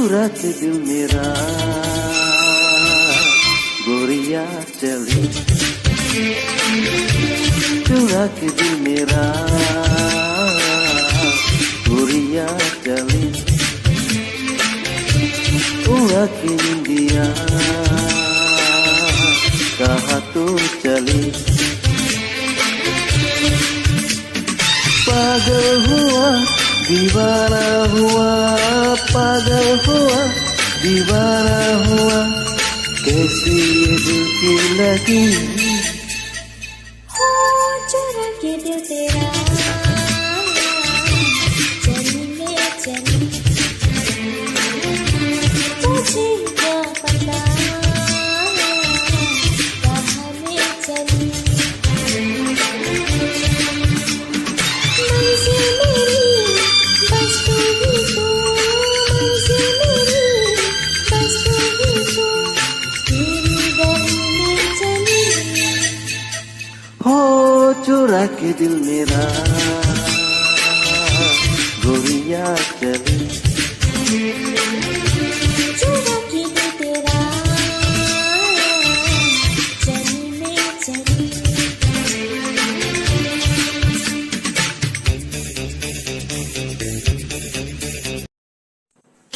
चुरा के दिल मेरा गोरिया चली, चुरा के दिल मेरा गोरिया चली, उड़ा के निंदिया कहाँ तू चली। पागल हुआ दीवाना हुआ, पागल हुआ दीवाना हुआ, कैसी ये दिल की लगी। हो चुरा के दिल तेरा चली मैं चली, तुझे क्या पता कहाँ मैं चली। मंजिल मेरी बस तू ही तू, मंजिल मेरी बस तू ही तू, तेरी गली में चली। हो चुरा के दिल मेरा गोरिया चली।